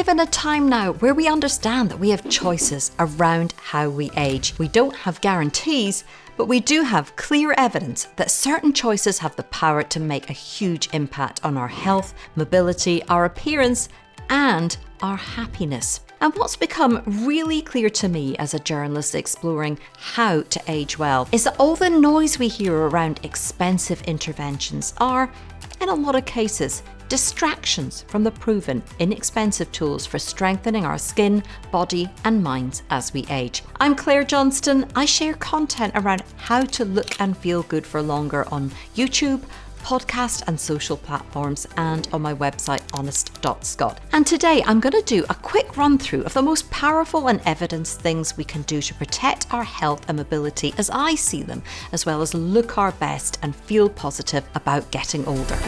live in a time now where we understand that we have choices around how we age. We don't have guarantees, but we do have clear evidence that certain choices have the power to make a huge impact on our health, mobility, our appearance, and our happiness. And what's become really clear to me as a journalist exploring how to age well is that all the noise we hear around expensive interventions are, in a lot of cases, distractions from the proven, inexpensive tools for strengthening our skin, body, and minds as we age. I'm Clare Johnston. I share content around how to look and feel good for longer on YouTube, podcast and social platforms, and on my website honest.scot. And today I'm going to do a quick run through of the most powerful and evidence things we can do to protect our health and mobility as I see them, as well as look our best and feel positive about getting older.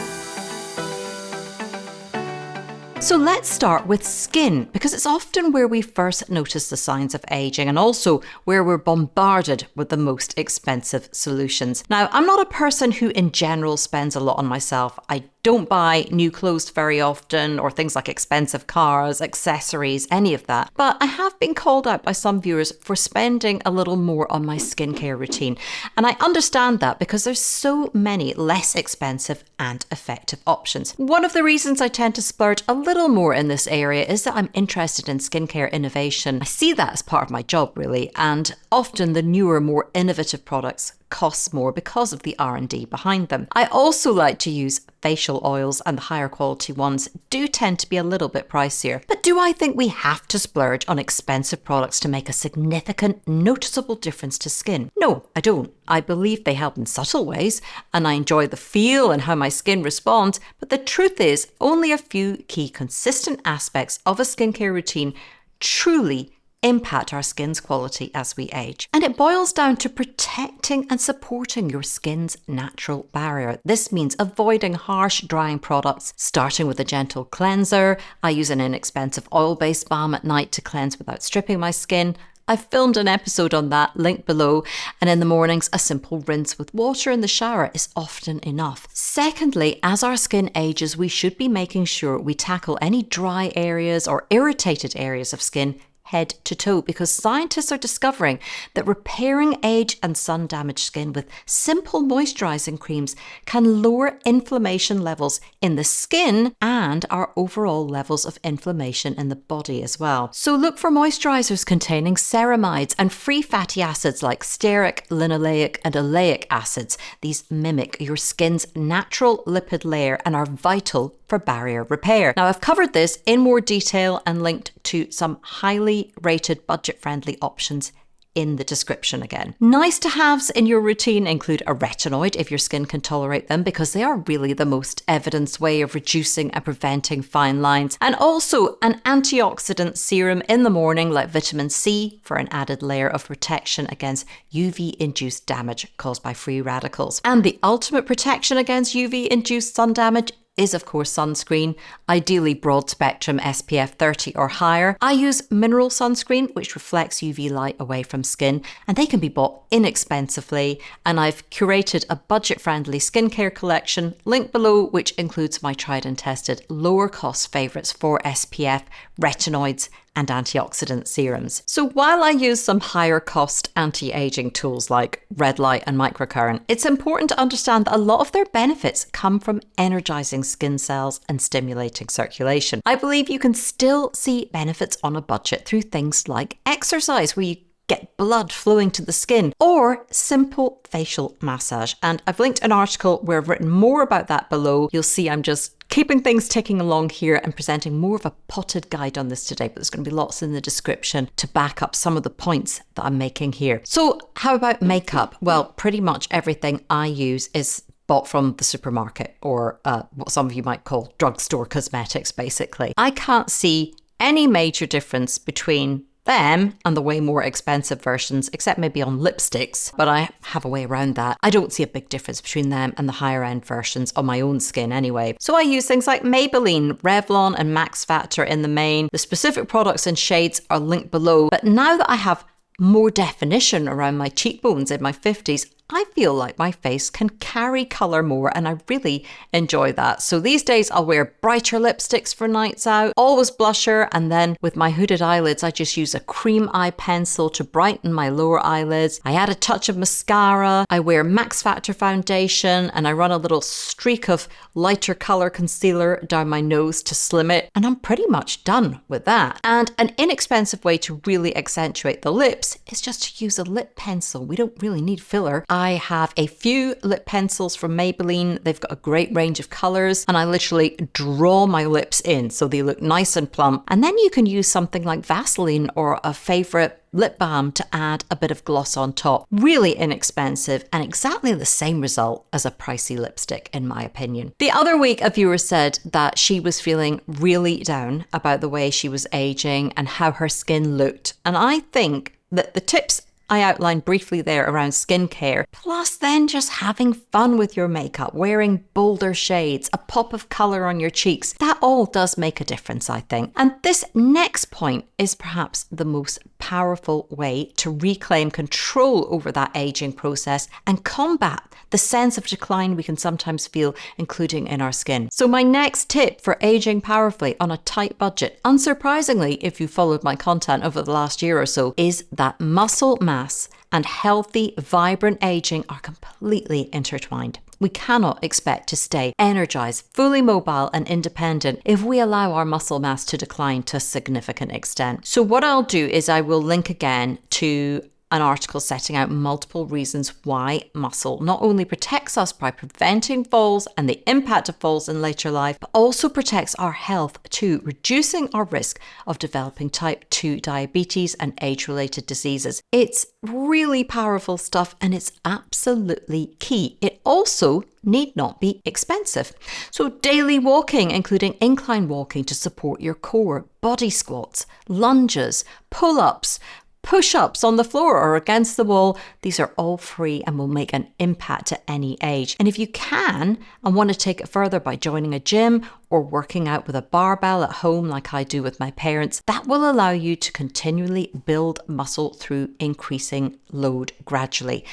So let's start with skin, because it's often where we first notice the signs of aging and also where we're bombarded with the most expensive solutions. Now, I'm not a person who in general spends a lot on myself. I don't buy new clothes very often or things like expensive cars, accessories, any of that. But I have been called out by some viewers for spending a little more on my skincare routine. And I understand that because there's so many less expensive and effective options. One of the reasons I tend to splurge a little more in this area is that I'm interested in skincare innovation. I see that as part of my job, really, and often the newer, more innovative products cost more because of the R&D behind them. I also like to use facial oils, and the higher quality ones do tend to be a little bit pricier. But do I think we have to splurge on expensive products to make a significant, noticeable difference to skin? No, I don't. I believe they help in subtle ways, and I enjoy the feel and how my skin responds, but the truth is only a few key consistent aspects of a skincare routine truly impact our skin's quality as we age. And it boils down to protecting and supporting your skin's natural barrier. This means avoiding harsh drying products, starting with a gentle cleanser. I use an inexpensive oil-based balm at night to cleanse without stripping my skin. I've filmed an episode on that, link below, and in the mornings, a simple rinse with water in the shower is often enough. Secondly, as our skin ages, we should be making sure we tackle any dry areas or irritated areas of skin head to toe, because scientists are discovering that repairing age and sun-damaged skin with simple moisturizing creams can lower inflammation levels in the skin and our overall levels of inflammation in the body as well. So look for moisturizers containing ceramides and free fatty acids like stearic, linoleic, and oleic acids. These mimic your skin's natural lipid layer and are vital for barrier repair. Now, I've covered this in more detail and linked to some highly rated budget-friendly options in the description again. Nice to haves in your routine include a retinoid if your skin can tolerate them, because they are really the most evidenced way of reducing and preventing fine lines. And also an antioxidant serum in the morning like vitamin C for an added layer of protection against UV-induced damage caused by free radicals. And the ultimate protection against UV-induced sun damage is of course sunscreen, ideally broad spectrum SPF 30 or higher. I use mineral sunscreen, which reflects UV light away from skin, and they can be bought inexpensively. And I've curated a budget-friendly skincare collection, link below, which includes my tried and tested lower cost favorites for SPF, retinoids, and antioxidant serums. So while I use some higher cost anti-aging tools like red light and microcurrent, it's important to understand that a lot of their benefits come from energizing skin cells and stimulating circulation. I believe you can still see benefits on a budget through things like exercise, where you get blood flowing to the skin, or simple facial massage. And I've linked an article where I've written more about that below. You'll see I'm just keeping things ticking along here and presenting more of a potted guide on this today, but there's going to be lots in the description to back up some of the points that I'm making here. So how about makeup? Well, pretty much everything I use is bought from the supermarket, or what some of you might call drugstore cosmetics, basically. I can't see any major difference between them and the way more expensive versions, except maybe on lipsticks, but I have a way around that. I don't see a big difference between them and the higher end versions on my own skin anyway. So I use things like Maybelline, Revlon and Max Factor in the main. The specific products and shades are linked below, but now that I have more definition around my cheekbones in my 50s, I feel like my face can carry colour more, and I really enjoy that. So these days I'll wear brighter lipsticks for nights out, always blusher, and then with my hooded eyelids I just use a cream eye pencil to brighten my lower eyelids. I add a touch of mascara, I wear Max Factor foundation, and I run a little streak of lighter colour concealer down my nose to slim it, and I'm pretty much done with that. And an inexpensive way to really accentuate the lips is just to use a lip pencil. We don't really need filler. I have a few lip pencils from Maybelline. They've got a great range of colours, and I literally draw my lips in so they look nice and plump. And then you can use something like Vaseline or a favourite lip balm to add a bit of gloss on top. Really inexpensive and exactly the same result as a pricey lipstick, in my opinion. The other week, a viewer said that she was feeling really down about the way she was aging and how her skin looked. And I think that the tips I outlined briefly there around skincare, plus then just having fun with your makeup, wearing bolder shades, a pop of colour on your cheeks, that all does make a difference, I think. And this next point is perhaps the most powerful way to reclaim control over that aging process and combat the sense of decline we can sometimes feel, including in our skin. So my next tip for aging powerfully on a tight budget, unsurprisingly if you followed my content over the last year or so, is that muscle mass and healthy, vibrant aging are completely intertwined. We cannot expect to stay energized, fully mobile and independent if we allow our muscle mass to decline to a significant extent. So what I'll do is I will link again to an article setting out multiple reasons why muscle not only protects us by preventing falls and the impact of falls in later life, but also protects our health too, reducing our risk of developing type 2 diabetes and age-related diseases. It's really powerful stuff and it's absolutely key. It also need not be expensive. So daily walking, including incline walking to support your core, body squats, lunges, pull-ups, push-ups on the floor or against the wall, these are all free and will make an impact at any age. And if you can and want to take it further by joining a gym or working out with a barbell at home like I do with my parents, that will allow you to continually build muscle through increasing load gradually.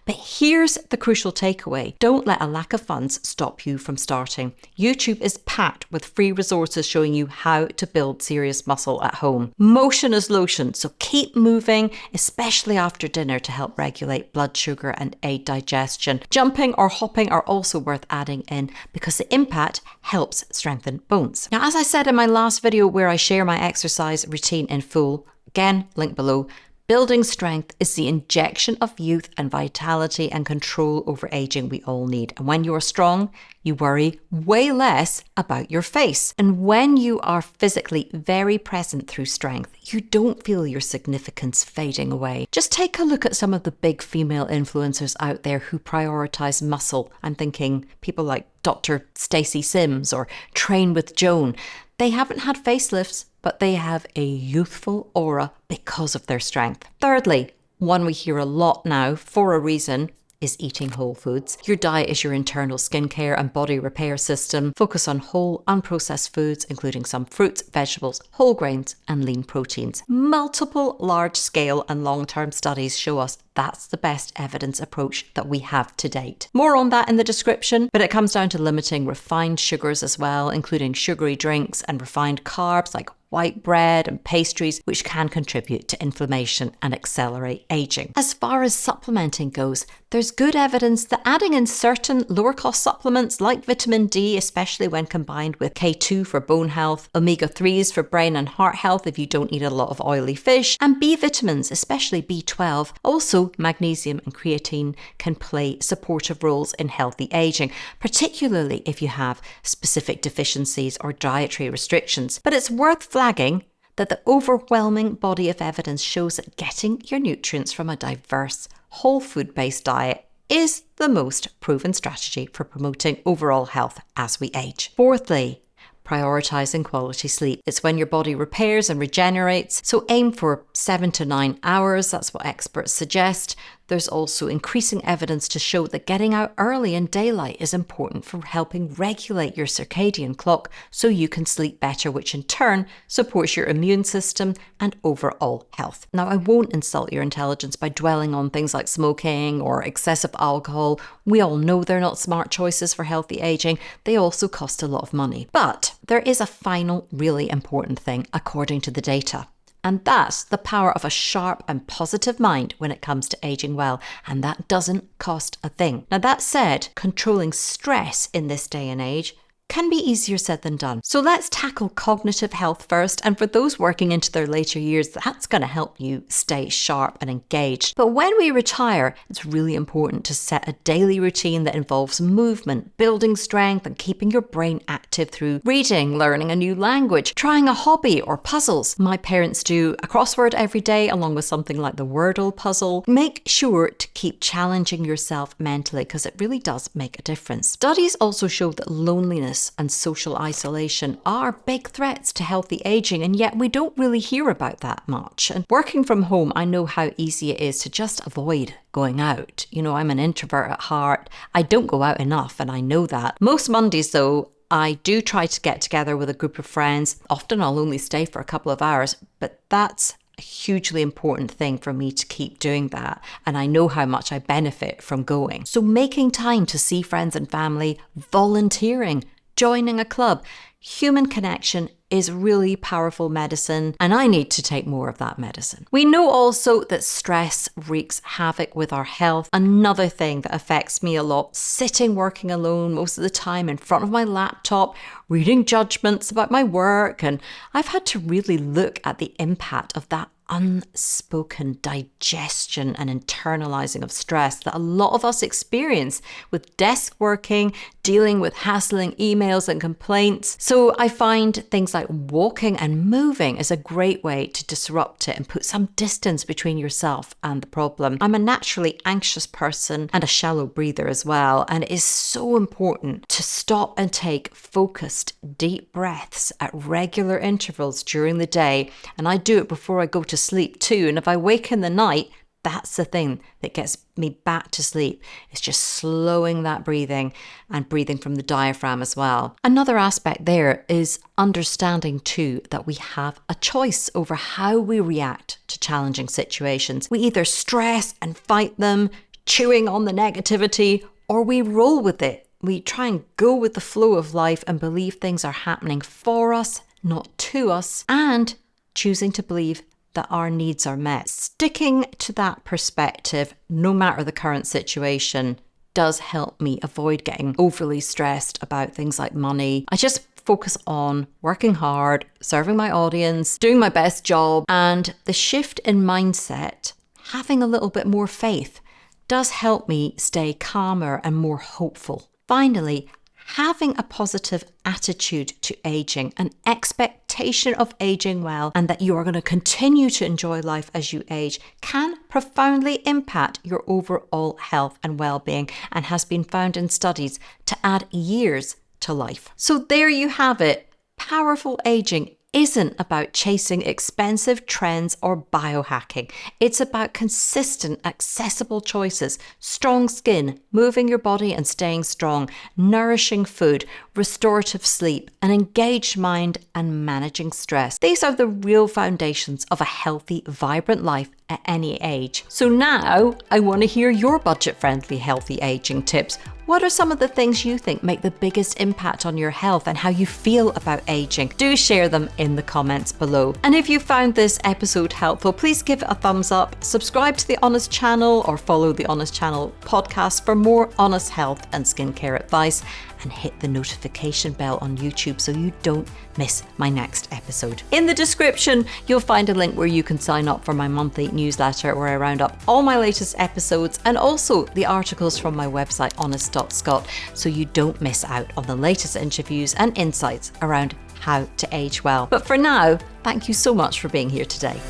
But here's the crucial takeaway. Don't let a lack of funds stop you from starting. YouTube is packed with free resources showing you how to build serious muscle at home. Motion is lotion, so keep moving, especially after dinner to help regulate blood sugar and aid digestion. Jumping or hopping are also worth adding in because the impact helps strengthen bones. Now, as I said in my last video where I share my exercise routine in full, again, link below, building strength is the injection of youth and vitality and control over aging we all need. And when you are strong, you worry way less about your face. And when you are physically very present through strength, you don't feel your significance fading away. Just take a look at some of the big female influencers out there who prioritize muscle. I'm thinking people like Dr. Stacey Sims or Train with Joan. They haven't had facelifts, but they have a youthful aura because of their strength. Thirdly, one we hear a lot now for a reason is eating whole foods. Your diet is your internal skincare and body repair system. Focus on whole, unprocessed foods, including some fruits, vegetables, whole grains, and lean proteins. Multiple large-scale and long-term studies show us that's the best evidence approach that we have to date. More on that in the description, but it comes down to limiting refined sugars as well, including sugary drinks and refined carbs like white bread and pastries, which can contribute to inflammation and accelerate aging. As far as supplementing goes, there's good evidence that adding in certain lower cost supplements like vitamin D, especially when combined with K2 for bone health, omega-3s for brain and heart health if you don't eat a lot of oily fish, and B vitamins, especially B12, also magnesium and creatine can play supportive roles in healthy aging, particularly if you have specific deficiencies or dietary restrictions. But it's worth flagging that the overwhelming body of evidence shows that getting your nutrients from a diverse, whole food-based diet is the most proven strategy for promoting overall health as we age. Fourthly, prioritizing quality sleep. It's when your body repairs and regenerates, so aim for 7 to 9 hours. That's what experts suggest. There's also increasing evidence to show that getting out early in daylight is important for helping regulate your circadian clock so you can sleep better, which in turn supports your immune system and overall health. Now, I won't insult your intelligence by dwelling on things like smoking or excessive alcohol. We all know they're not smart choices for healthy aging. They also cost a lot of money. But there is a final really important thing according to the data. And that's the power of a sharp and positive mind when it comes to aging well. And that doesn't cost a thing. Now, that said, controlling stress in this day and age can be easier said than done. So let's tackle cognitive health first. And for those working into their later years, that's going to help you stay sharp and engaged. But when we retire, it's really important to set a daily routine that involves movement, building strength, and keeping your brain active through reading, learning a new language, trying a hobby, or puzzles. My parents do a crossword every day, along with something like the Wordle puzzle. Make sure to keep challenging yourself mentally, because it really does make a difference. Studies also show that loneliness and social isolation are big threats to healthy aging, and yet we don't really hear about that much. And working from home, I know how easy it is to just avoid going out. You know, I'm an introvert at heart. I don't go out enough, and I know that. Most Mondays, though, I do try to get together with a group of friends. Often I'll only stay for a couple of hours, but that's a hugely important thing for me to keep doing that. And I know how much I benefit from going. So making time to see friends and family, volunteering, joining a club, human connection is really powerful medicine, and I need to take more of that medicine. We know also that stress wreaks havoc with our health. Another thing that affects me a lot, sitting working alone most of the time in front of my laptop, reading judgments about my work, and I've had to really look at the impact of that unspoken digestion and internalizing of stress that a lot of us experience with desk working, dealing with hassling emails and complaints. So I find things like walking and moving is a great way to disrupt it and put some distance between yourself and the problem. I'm a naturally anxious person and a shallow breather as well, and it is so important to stop and take focused, deep breaths at regular intervals during the day. And I do it before I go to sleep too. And if I wake in the night, that's the thing that gets me back to sleep. It's just slowing that breathing and breathing from the diaphragm as well. Another aspect there is understanding too that we have a choice over how we react to challenging situations. We either stress and fight them, chewing on the negativity, or we roll with it. We try and go with the flow of life and believe things are happening for us, not to us, and choosing to believe that our needs are met. Sticking to that perspective, no matter the current situation, does help me avoid getting overly stressed about things like money. I just focus on working hard, serving my audience, doing my best job, and the shift in mindset, having a little bit more faith, does help me stay calmer and more hopeful. Finally, having a positive attitude to aging, an expectation of aging well, and that you are going to continue to enjoy life as you age can profoundly impact your overall health and well-being, and has been found in studies to add years to life. So there you have it. Powerful aging isn't about chasing expensive trends or biohacking. It's about consistent, accessible choices, strong skin, moving your body and staying strong, nourishing food, restorative sleep, an engaged mind, and managing stress. These are the real foundations of a healthy, vibrant life at any age. So now I want to hear your budget-friendly, healthy aging tips. What are some of the things you think make the biggest impact on your health and how you feel about aging? Do share them in the comments below. And if you found this episode helpful, please give it a thumbs up, subscribe to the Honest Channel or follow the Honest Channel podcast for more honest health and skincare advice, and hit the notification bell on YouTube so you don't miss my next episode. In the description, you'll find a link where you can sign up for my monthly newsletter where I round up all my latest episodes and also the articles from my website honest.scot, so you don't miss out on the latest interviews and insights around how to age well. But for now, thank you so much for being here today.